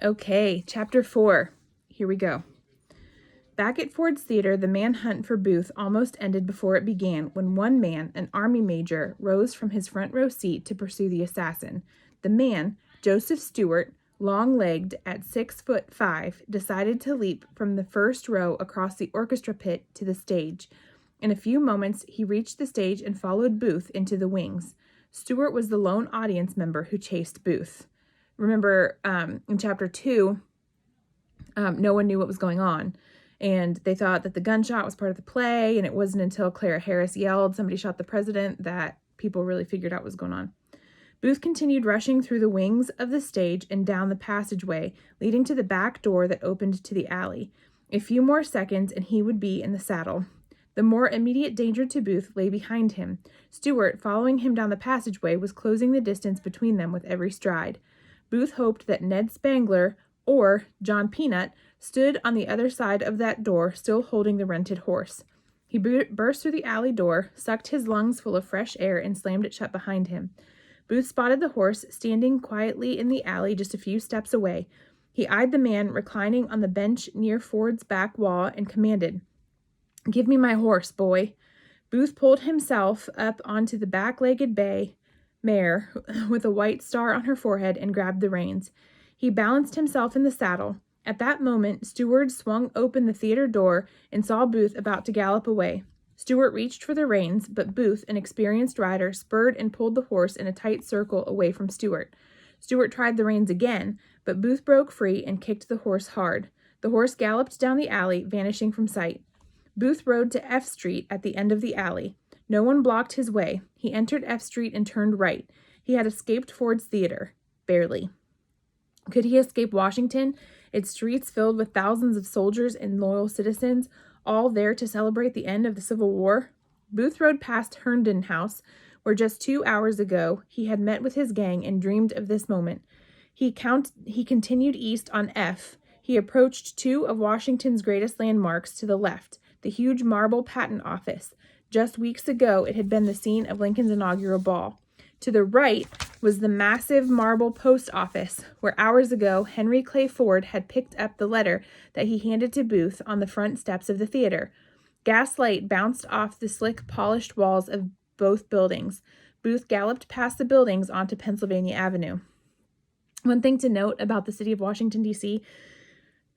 Okay, chapter 4. Here we go. Back at Ford's Theater, the manhunt for Booth almost ended before it began when one man, an army major, rose from his front row seat to pursue the assassin. The man, Joseph Stewart, long-legged at 6'5", decided to leap from the first row across the orchestra pit to the stage. In a few moments, he reached the stage and followed Booth into the wings. Stewart was the lone audience member who chased Booth. Remember, in chapter 2, no one knew what was going on. And they thought that the gunshot was part of the play, and it wasn't until Clara Harris yelled, "Somebody shot the president," that people really figured out what was going on. Booth continued rushing through the wings of the stage and down the passageway, leading to the back door that opened to the alley. A few more seconds, and he would be in the saddle. The more immediate danger to Booth lay behind him. Stewart, following him down the passageway, was closing the distance between them with every stride. Booth hoped that Ned Spangler or John Peanut stood on the other side of that door, still holding the rented horse. He burst through the alley door, sucked his lungs full of fresh air, and slammed it shut behind him. Booth spotted the horse standing quietly in the alley just a few steps away. He eyed the man reclining on the bench near Ford's back wall and commanded, "Give me my horse, boy." Booth pulled himself up onto the back-legged bay mare with a white star on her forehead and grabbed the reins. He balanced himself in the saddle. At that moment, Stewart swung open the theater door and saw Booth about to gallop away. Stewart reached for the reins, but Booth, an experienced rider, spurred and pulled the horse in a tight circle away from Stewart. Stewart tried the reins again, but Booth broke free and kicked the horse hard. The horse galloped down the alley, vanishing from sight. Booth rode to F Street at the end of the alley. No one blocked his way. He entered F Street and turned right. He had escaped Ford's Theater. Barely. Could he escape Washington, its streets filled with thousands of soldiers and loyal citizens, all there to celebrate the end of the Civil War? Booth rode past Herndon House, where just 2 hours ago he had met with his gang and dreamed of this moment. He continued east on F. He approached two of Washington's greatest landmarks to the left, the huge marble patent office. Just weeks ago, it had been the scene of Lincoln's inaugural ball. To the right was the massive marble post office, where hours ago Henry Clay Ford had picked up the letter that he handed to Booth on the front steps of the theater. Gaslight bounced off the slick, polished walls of both buildings. Booth galloped past the buildings onto Pennsylvania Avenue. One thing to note about the city of Washington, D.C.,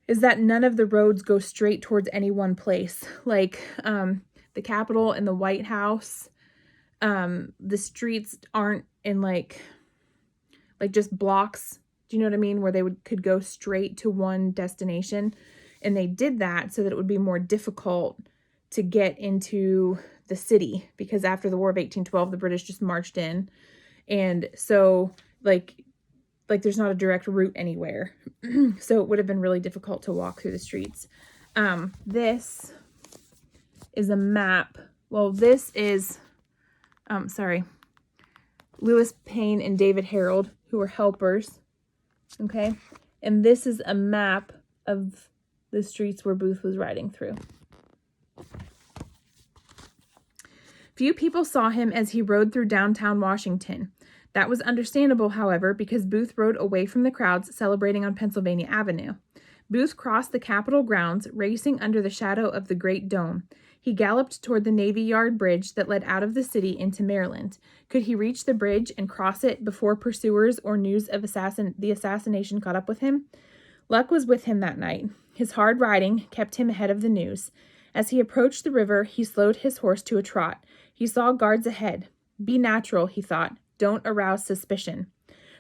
is that none of the roads go straight towards any one place. Like the Capitol and the White House, the streets aren't in like just blocks. Do you know what I mean? Where they could go straight to one destination. And they did that so that it would be more difficult to get into the city, because after the War of 1812, the British just marched in. And so like there's not a direct route anywhere. So it would have been really difficult to walk through the streets. This is a map. Well, this is, Lewis Payne and David Harold, who were helpers. Okay. And this is a map of the streets where Booth was riding through. Few people saw him as he rode through downtown Washington. That was understandable, however, because Booth rode away from the crowds celebrating on Pennsylvania Avenue. Booth crossed the Capitol grounds, racing under the shadow of the Great Dome. He galloped toward the Navy Yard Bridge that led out of the city into Maryland. Could he reach the bridge and cross it before pursuers or news of the assassination caught up with him? Luck was with him that night. His hard riding kept him ahead of the news. As he approached the river, he slowed his horse to a trot. He saw guards ahead. Be natural, he thought. Don't arouse suspicion.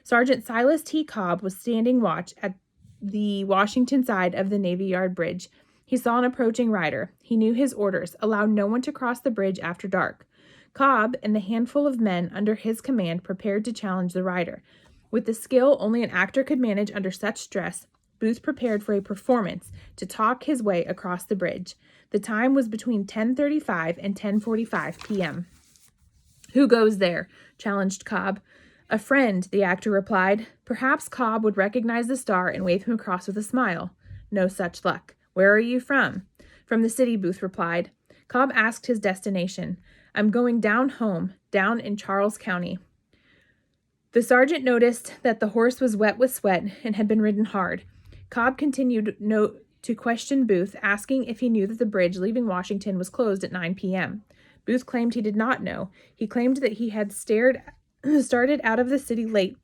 Sergeant Silas T. Cobb was standing watch at the Washington side of the Navy Yard Bridge. He saw an approaching rider. He knew his orders: allow no one to cross the bridge after dark. Cobb and the handful of men under his command prepared to challenge the rider. With the skill only an actor could manage under such stress, Booth prepared for a performance to talk his way across the bridge. The time was between 10:35 and 10:45 p.m. "Who goes there?" challenged Cobb. "A friend," the actor replied. Perhaps Cobb would recognize the star and wave him across with a smile. No such luck. "Where are you from?" "From the city," Booth replied. Cobb asked his destination. "I'm going down home, down in Charles County." The sergeant noticed that the horse was wet with sweat and had been ridden hard. Cobb continued to question Booth, asking if he knew that the bridge leaving Washington was closed at 9 p.m. Booth claimed he did not know. He claimed that he had started out of the city late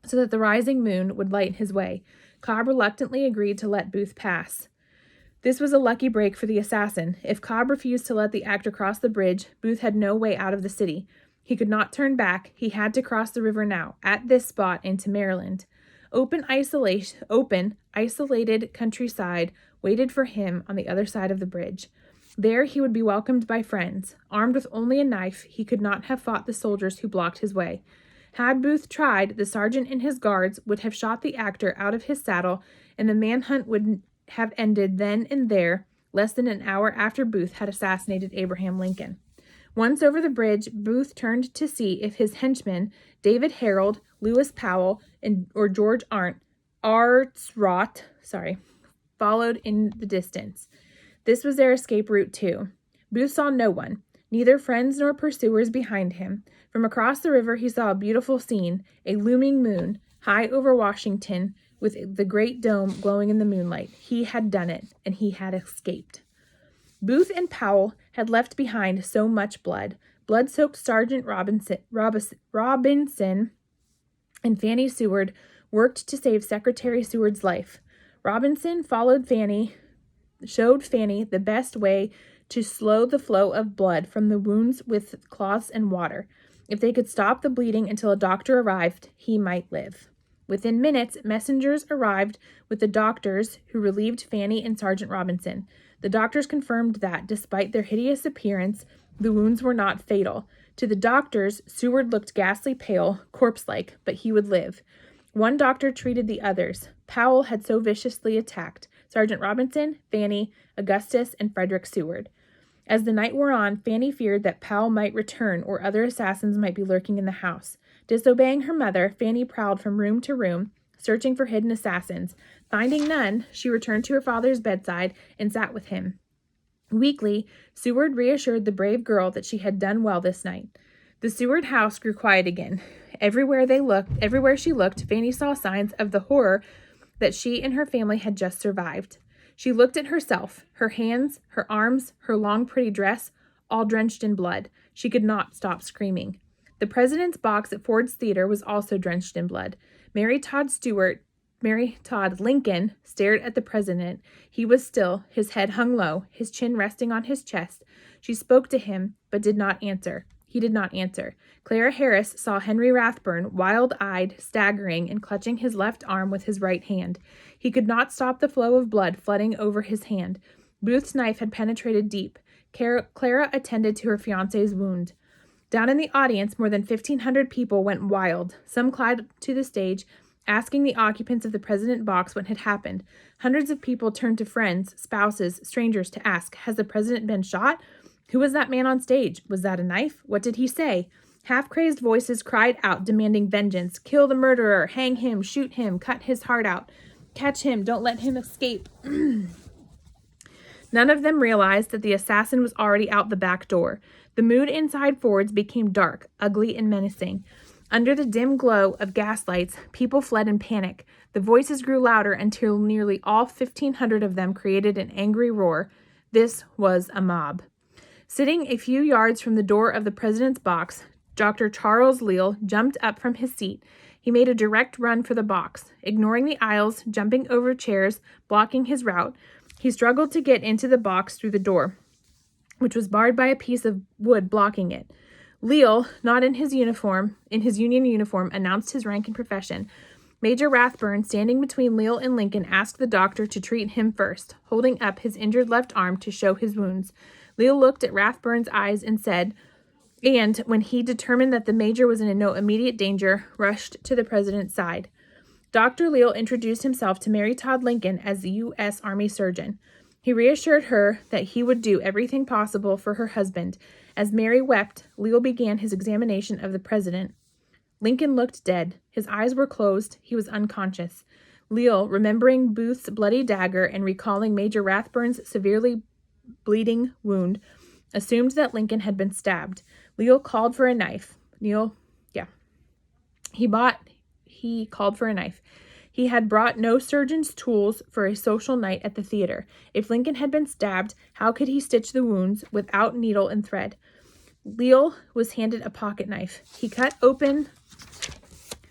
so that the rising moon would light his way. Cobb reluctantly agreed to let Booth pass. This was a lucky break for the assassin. If Cobb refused to let the actor cross the bridge, Booth had no way out of the city. He could not turn back. He had to cross the river now, at this spot, into Maryland. Open, isolated countryside waited for him on the other side of the bridge. There he would be welcomed by friends. Armed with only a knife, he could not have fought the soldiers who blocked his way. Had Booth tried, the sergeant and his guards would have shot the actor out of his saddle, and the manhunt would have ended then and there, less than an hour after Booth had assassinated Abraham Lincoln. Once over the bridge, Booth turned to see if his henchmen, David Harold, Lewis Powell, or George Artsrot, followed in the distance. This was their escape route too. Booth saw no one, neither friends nor pursuers behind him. From across the river he saw a beautiful scene, a looming moon, high over Washington, with the great dome glowing in the moonlight. He had done it, and he had escaped. Booth and Powell had left behind so much blood. Blood-soaked Sergeant Robinson and Fanny Seward worked to save Secretary Seward's life. Robinson showed Fanny the best way to slow the flow of blood from the wounds with cloths and water. If they could stop the bleeding until a doctor arrived, he might live. Within minutes, messengers arrived with the doctors who relieved Fanny and Sergeant Robinson. The doctors confirmed that, despite their hideous appearance, the wounds were not fatal. To the doctors, Seward looked ghastly pale, corpse-like, but he would live. One doctor treated the others. Powell had so viciously attacked Sergeant Robinson, Fanny, Augustus, and Frederick Seward. As the night wore on, Fanny feared that Powell might return or other assassins might be lurking in the house. Disobeying her mother, Fanny prowled from room to room, searching for hidden assassins. Finding none, she returned to her father's bedside and sat with him. Weakly, Seward reassured the brave girl that she had done well this night. The Seward house grew quiet again. Everywhere she looked, Fanny saw signs of the horror that she and her family had just survived. She looked at herself, her hands, her arms, her long pretty dress, all drenched in blood. She could not stop screaming. The president's box at Ford's Theater was also drenched in blood. Mary Todd Lincoln stared at the president. He was still, his head hung low, his chin resting on his chest. She spoke to him, but did not answer. He did not answer. Clara Harris saw Henry Rathburn, wild-eyed, staggering, and clutching his left arm with his right hand. He could not stop the flow of blood flooding over his hand. Booth's knife had penetrated deep. Clara attended to her fiancé's wound. Down in the audience, more than 1,500 people went wild. Some climbed to the stage, asking the occupants of the president box what had happened. Hundreds of people turned to friends, spouses, strangers to ask, "Has the president been shot? Who was that man on stage? Was that a knife? What did he say?" Half-crazed voices cried out, demanding vengeance. "Kill the murderer! Hang him! Shoot him! Cut his heart out! Catch him! Don't let him escape!" None of them realized that the assassin was already out the back door. The mood inside Ford's became dark, ugly, and menacing. Under the dim glow of gaslights, people fled in panic. The voices grew louder until nearly all 1,500 of them created an angry roar. This was a mob. Sitting a few yards from the door of the president's box, Dr. Charles Leal jumped up from his seat. He made a direct run for the box. Ignoring the aisles, jumping over chairs, blocking his route, he struggled to get into the box through the door, which was barred by a piece of wood blocking it. Leal, not in his union uniform, announced his rank and profession. Major Rathburn, standing between Leal and Lincoln, asked the doctor to treat him first, holding up his injured left arm to show his wounds. Leal looked at Rathburn's eyes and when he determined that the major was in no immediate danger, rushed to the president's side. Dr. Leal introduced himself to Mary Todd Lincoln as the U.S. Army surgeon. He reassured her that he would do everything possible for her husband. As Mary wept, Leal began his examination of the president. Lincoln looked dead. His eyes were closed. He was unconscious. Leal, remembering Booth's bloody dagger and recalling Major Rathburn's severely bleeding wound, assumed that Lincoln had been stabbed. Leal called for a knife. He called for a knife. He had brought no surgeon's tools for a social night at the theater. If Lincoln had been stabbed, how could he stitch the wounds without needle and thread? Leal was handed a pocket knife. He cut open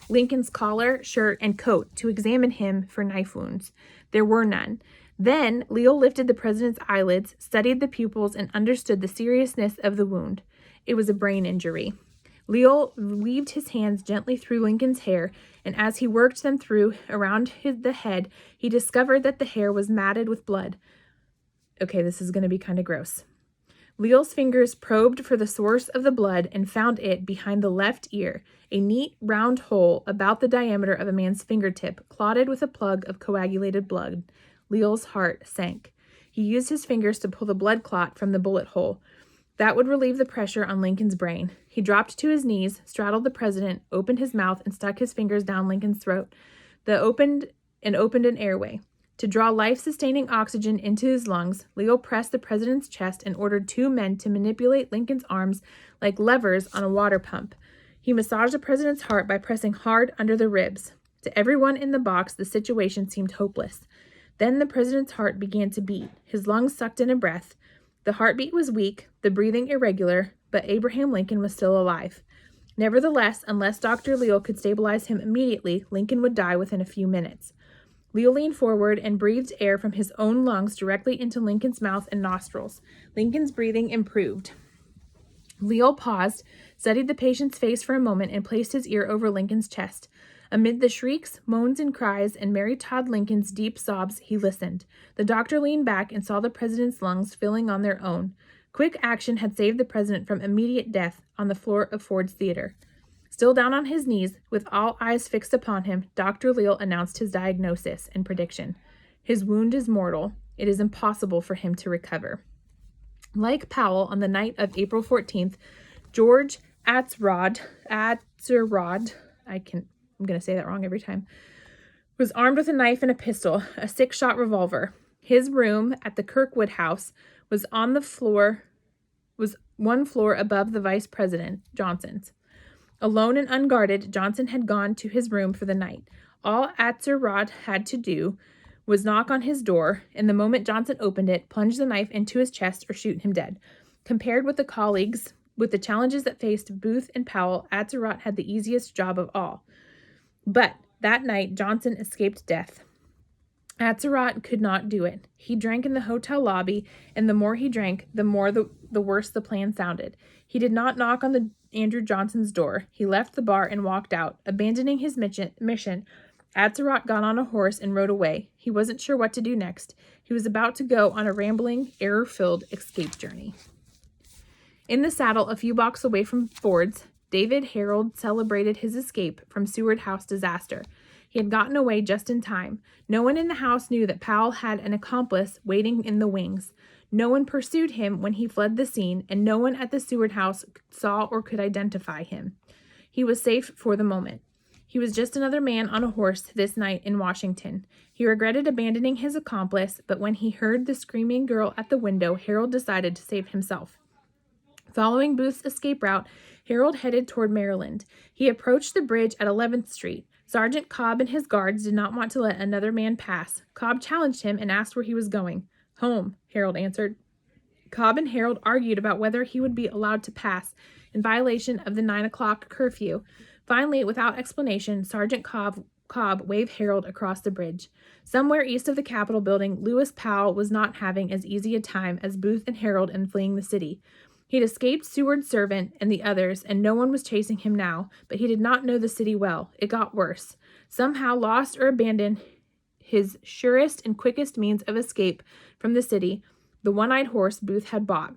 Lincoln's collar, shirt, and coat to examine him for knife wounds. There were none. Then Leal lifted the president's eyelids, studied the pupils, and understood the seriousness of the wound. It was a brain injury. Leal weaved his hands gently through Lincoln's hair, and as he worked them through around the head, he discovered that the hair was matted with blood. Okay, this is going to be kind of gross. Leal's fingers probed for the source of the blood and found it behind the left ear, a neat round hole about the diameter of a man's fingertip, clotted with a plug of coagulated blood. Leal's heart sank. He used his fingers to pull the blood clot from the bullet hole. That would relieve the pressure on Lincoln's brain. He dropped to his knees, straddled the president, opened his mouth, and stuck his fingers down Lincoln's throat. Opened an airway. To draw life-sustaining oxygen into his lungs, Leal pressed the president's chest and ordered 2 men to manipulate Lincoln's arms like levers on a water pump. He massaged the president's heart by pressing hard under the ribs. To everyone in the box, the situation seemed hopeless. Then the president's heart began to beat. His lungs sucked in a breath. The heartbeat was weak, the breathing irregular, but Abraham Lincoln was still alive. Nevertheless, unless Dr. Leal could stabilize him immediately, Lincoln would die within a few minutes. Leal leaned forward and breathed air from his own lungs directly into Lincoln's mouth and nostrils. Lincoln's breathing improved. Leal paused, studied the patient's face for a moment, and placed his ear over Lincoln's chest. Amid the shrieks, moans, and cries, and Mary Todd Lincoln's deep sobs, he listened. The doctor leaned back and saw the president's lungs filling on their own. Quick action had saved the president from immediate death on the floor of Ford's Theater. Still down on his knees, with all eyes fixed upon him, Dr. Leal announced his diagnosis and prediction. His wound is mortal. It is impossible for him to recover. Like Powell, on the night of April 14th, George Atzerodt, I'm going to say that wrong every time, was armed with a knife and a pistol, a 6-shot revolver. His room at the Kirkwood House was one floor above the Vice President, Johnson's. Alone and unguarded, Johnson had gone to his room for the night. All Atzerodt had to do was knock on his door, and the moment Johnson opened it, plunge the knife into his chest or shoot him dead. Compared with the challenges that faced Booth and Powell, Atzerodt had the easiest job of all. But that night, Johnson escaped death. Atzerodt could not do it. He drank in the hotel lobby, and the more he drank, the more the worse the plan sounded. He did not knock on Andrew Johnson's door. He left the bar and walked out. Abandoning his mission, Atzerodt got on a horse and rode away. He wasn't sure what to do next. He was about to go on a rambling, error-filled escape journey. In the saddle, a few blocks away from Ford's, David Harold celebrated his escape from Seward House disaster. He had gotten away just in time. No one in the house knew that Powell had an accomplice waiting in the wings. No one pursued him when he fled the scene, and no one at the Seward House saw or could identify him. He was safe for the moment. He was just another man on a horse this night in Washington. He regretted abandoning his accomplice, but when he heard the screaming girl at the window, Harold decided to save himself. Following Booth's escape route, Harold headed toward Maryland. He approached the bridge at 11th Street. Sergeant Cobb and his guards did not want to let another man pass. Cobb challenged him and asked where he was going. Home, Harold answered. Cobb and Harold argued about whether he would be allowed to pass, in violation of the 9 o'clock curfew. Finally, without explanation, Sergeant Cobb waved Harold across the bridge. Somewhere east of the Capitol building, Lewis Powell was not having as easy a time as Booth and Harold in fleeing the city. He'd escaped Seward's servant and the others, and no one was chasing him now, but he did not know the city well. It got worse. Somehow lost or abandoned his surest and quickest means of escape from the city, the one-eyed horse Booth had bought.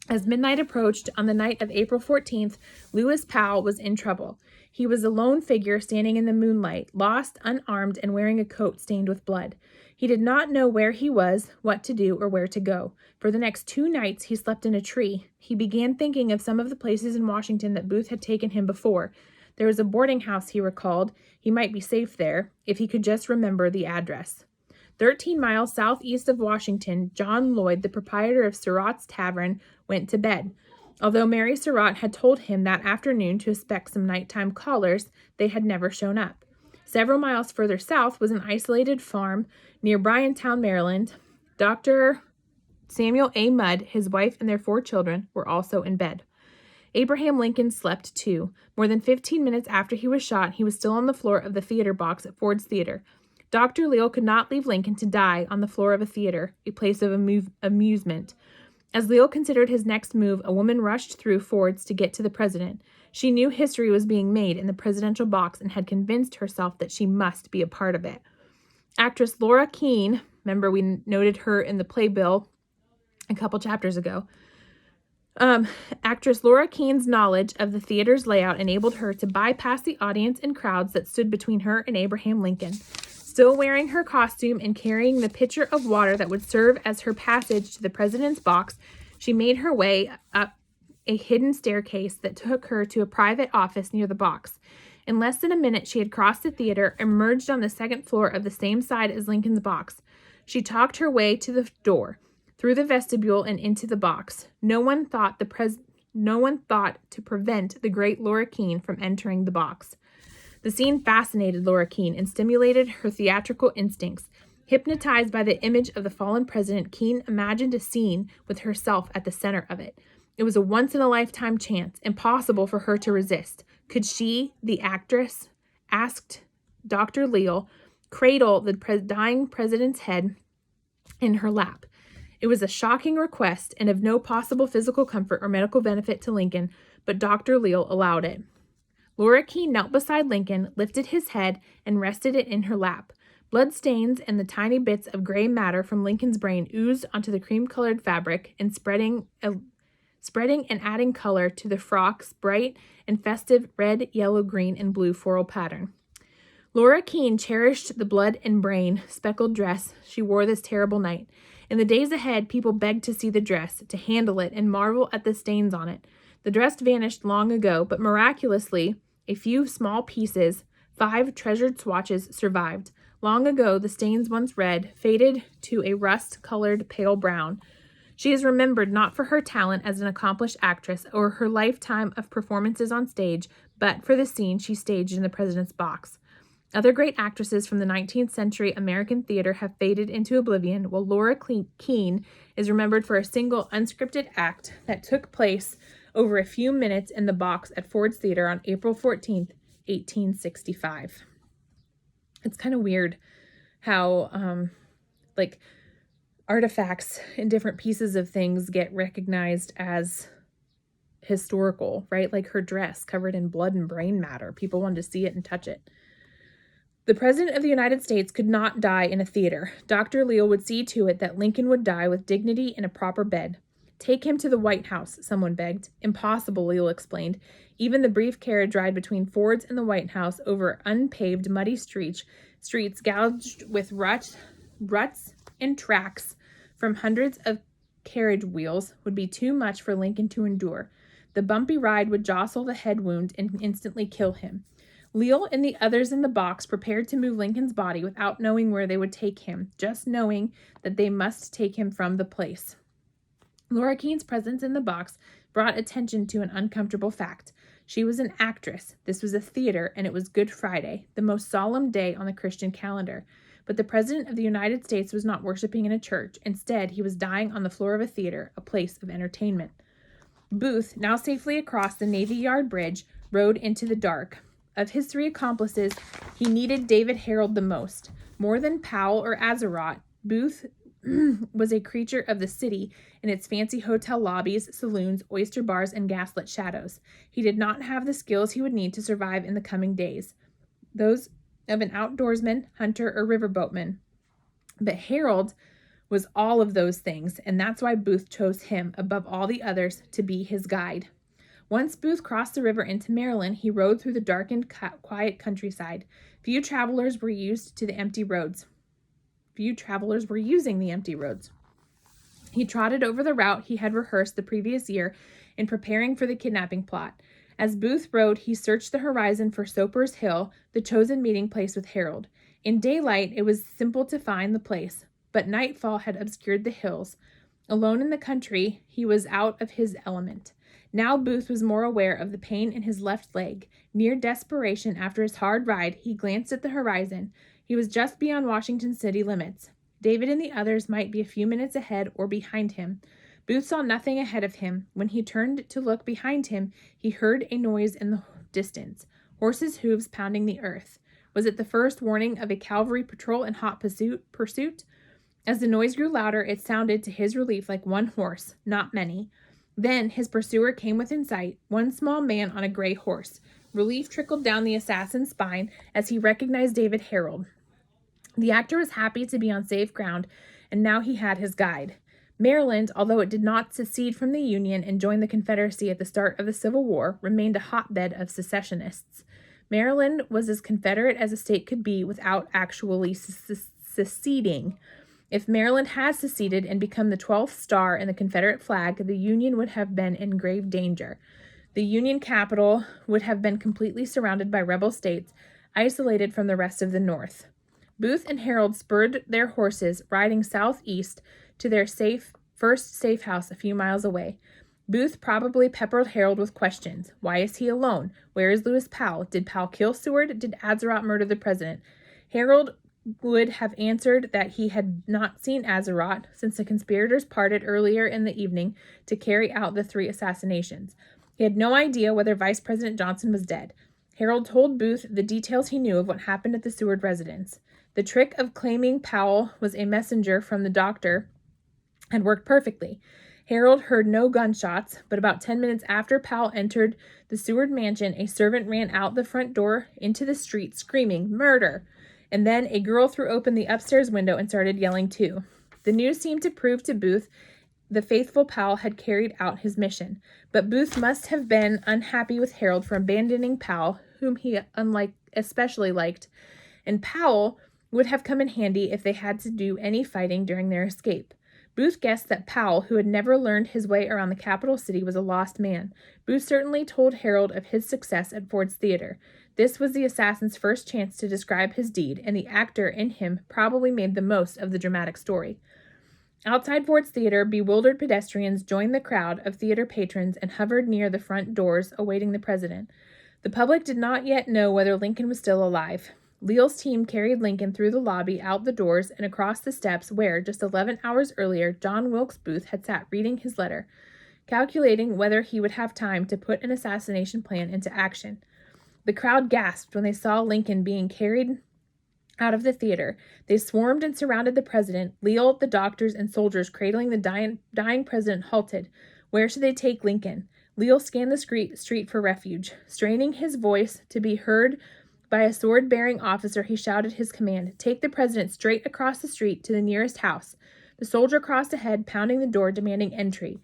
As midnight approached on the night of April 14th, Lewis Powell was in trouble. He was a lone figure standing in the moonlight, lost, unarmed, and wearing a coat stained with blood. He did not know where he was, what to do, or where to go. For the next 2 nights, he slept in a tree. He began thinking of some of the places in Washington that Booth had taken him before. There was a boarding house, he recalled. He might be safe there, if he could just remember the address. 13 miles southeast of Washington, John Lloyd, the proprietor of Surratt's Tavern, went to bed. Although Mary Surratt had told him that afternoon to expect some nighttime callers, they had never shown up. Several miles further south was an isolated farm near Bryantown, Maryland. Dr. Samuel A. Mudd, his wife, and their 4 children were also in bed. Abraham Lincoln slept too. More than 15 minutes after he was shot, he was still on the floor of the theater box at Ford's Theater. Dr. Leal could not leave Lincoln to die on the floor of a theater, a place of amusement. As Leal considered his next move, a woman rushed through Ford's to get to the president. She knew history was being made in the presidential box and had convinced herself that she must be a part of it. Actress Laura Keene, remember we noted her in the playbill a couple chapters ago. Actress Laura Keene's knowledge of the theater's layout enabled her to bypass the audience and crowds that stood between her and Abraham Lincoln. Still wearing her costume and carrying the pitcher of water that would serve as her passage to the president's box, she made her way up a hidden staircase that took her to a private office near the box. In less than a minute, she had crossed the theater, emerged on the second floor of the same side as Lincoln's box. She talked her way to the door, through the vestibule and into the box. No one thought to prevent the great Laura Keene from entering the box. The scene fascinated Laura Keene and stimulated her theatrical instincts. Hypnotized by the image of the fallen president, Keene imagined a scene with herself at the center of it. It was a once-in-a-lifetime chance, impossible for her to resist. Could she, the actress, asked Dr. Leal, cradle the dying president's head in her lap? It was a shocking request and of no possible physical comfort or medical benefit to Lincoln, but Dr. Leal allowed it. Laura Keene knelt beside Lincoln, lifted his head, and rested it in her lap. Blood stains and the tiny bits of gray matter from Lincoln's brain oozed onto the cream-colored fabric and spreading and adding color to the frock's bright and festive red, yellow, green, and blue floral pattern. Laura Keene cherished the blood and brain speckled dress she wore this terrible night. In the days ahead, people begged to see the dress, to handle it, and marvel at the stains on it. The dress vanished long ago, but miraculously, a few small pieces, 5 treasured swatches, survived. Long ago, the stains once red faded to a rust-colored pale brown. She is remembered not for her talent as an accomplished actress or her lifetime of performances on stage, but for the scene she staged in the president's box. Other great actresses from the 19th century American theater have faded into oblivion, while Laura Keene is remembered for a single unscripted act that took place over a few minutes in the box at Ford's Theater on April 14th, 1865. It's kind of weird how, artifacts and different pieces of things get recognized as historical, right? Like her dress covered in blood and brain matter. People wanted to see it and touch it. The President of the United States could not die in a theater. Dr. Leal would see to it that Lincoln would die with dignity in a proper bed. Take him to the White House, someone begged. Impossible, Leal explained. Even the brief carriage ride between Ford's and the White House over unpaved, muddy streets gouged with ruts and tracks from hundreds of carriage wheels would be too much for Lincoln to endure. The bumpy ride would jostle the head wound and instantly kill him. Leal and the others in the box prepared to move Lincoln's body without knowing where they would take him, just knowing that they must take him from the place. Laura Keene's presence in the box brought attention to an uncomfortable fact. She was an actress. This was a theater, and it was Good Friday, the most solemn day on the Christian calendar. But the President of the United States was not worshiping in a church. Instead, he was dying on the floor of a theater, a place of entertainment. Booth, now safely across the Navy Yard Bridge, rode into the dark. Of his 3 accomplices, he needed David Harold the most. More than Powell or Azeroth, Booth was a creature of the city in its fancy hotel lobbies, saloons, oyster bars, and gaslit shadows. He did not have the skills he would need to survive in the coming days, those of an outdoorsman, hunter, or riverboatman. But Harold was all of those things, and that's why Booth chose him above all the others to be his guide. Once Booth crossed the river into Maryland, he rode through the darkened, quiet countryside. Few travelers were using the empty roads. He trotted over the route he had rehearsed the previous year in preparing for the kidnapping plot. As Booth rode, he searched the horizon for Soper's Hill, the chosen meeting place with Harold. In daylight, it was simple to find the place, but nightfall had obscured the hills. Alone in the country, he was out of his element. Now Booth was more aware of the pain in his left leg. Near desperation after his hard ride, he glanced at the horizon. He was just beyond Washington city limits. David and the others might be a few minutes ahead or behind him. Booth saw nothing ahead of him. When he turned to look behind him, he heard a noise in the distance, horses' hooves pounding the earth. Was it the first warning of a cavalry patrol in hot pursuit? As the noise grew louder, it sounded to his relief like one horse, not many. Then his pursuer came within sight, one small man on a gray horse. Relief trickled down the assassin's spine as he recognized David Harold. The actor was happy to be on safe ground, and now he had his guide. Maryland, although it did not secede from the Union and join the Confederacy at the start of the Civil War, remained a hotbed of secessionists. Maryland was as Confederate as a state could be without actually seceding. If Maryland had seceded and become the 12th star in the Confederate flag, the Union would have been in grave danger. The Union capital would have been completely surrounded by rebel states, isolated from the rest of the North. Booth and Harold spurred their horses, riding southeast to their first safe house a few miles away. Booth probably peppered Harold with questions. Why is he alone? Where is Lewis Powell? Did Powell kill Seward? Did Atzerodt murder the president? Harold would have answered that he had not seen Atzerodt since the conspirators parted earlier in the evening to carry out the 3 assassinations. He had no idea whether Vice President Johnson was dead. Harold told Booth the details he knew of what happened at the Seward residence. The trick of claiming Powell was a messenger from the doctor had worked perfectly. Harold heard no gunshots, but about 10 minutes after Powell entered the Seward mansion, a servant ran out the front door into the street screaming, "Murder!" And then a girl threw open the upstairs window and started yelling too. The news seemed to prove to Booth the faithful Powell had carried out his mission, but Booth must have been unhappy with Harold for abandoning Powell, whom he especially liked, and Powell would have come in handy if they had to do any fighting during their escape. Booth guessed that Powell, who had never learned his way around the capital city, was a lost man. Booth certainly told Harold of his success at Ford's Theater. This was the assassin's first chance to describe his deed, and the actor in him probably made the most of the dramatic story. Outside Ford's Theater, bewildered pedestrians joined the crowd of theater patrons and hovered near the front doors, awaiting the president. The public did not yet know whether Lincoln was still alive. Leal's team carried Lincoln through the lobby, out the doors, and across the steps where, just 11 hours earlier, John Wilkes Booth had sat reading his letter, calculating whether he would have time to put an assassination plan into action. The crowd gasped when they saw Lincoln being carried out of the theater. They swarmed and surrounded the president. Leal, the doctors, and soldiers cradling the dying president halted. Where should they take Lincoln? Leal scanned the street for refuge. Straining his voice to be heard by a sword-bearing officer, he shouted his command, "Take the president straight across the street to the nearest house." The soldier crossed ahead, pounding the door, demanding entry.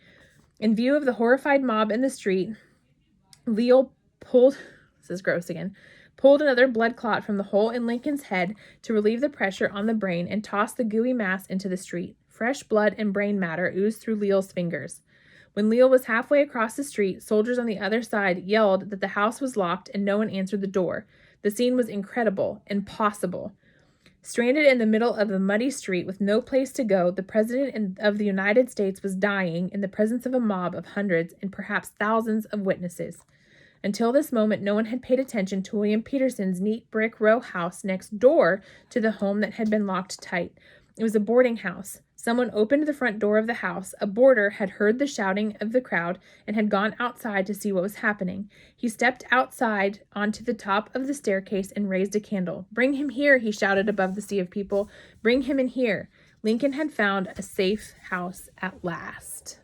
In view of the horrified mob in the street, Leal pulled another blood clot from the hole in Lincoln's head to relieve the pressure on the brain and tossed the gooey mass into the street. Fresh blood and brain matter oozed through Leal's fingers. When Leal was halfway across the street, soldiers on the other side yelled that the house was locked and no one answered the door. The scene was incredible, impossible. Stranded in the middle of a muddy street with no place to go, the President of the United States was dying in the presence of a mob of hundreds and perhaps thousands of witnesses. Until this moment, no one had paid attention to William Peterson's neat brick row house next door to the home that had been locked tight. It was a boarding house. Someone opened the front door of the house. A boarder had heard the shouting of the crowd and had gone outside to see what was happening. He stepped outside onto the top of the staircase and raised a candle. "Bring him here," he shouted above the sea of people. "Bring him in here." Lincoln had found a safe house at last.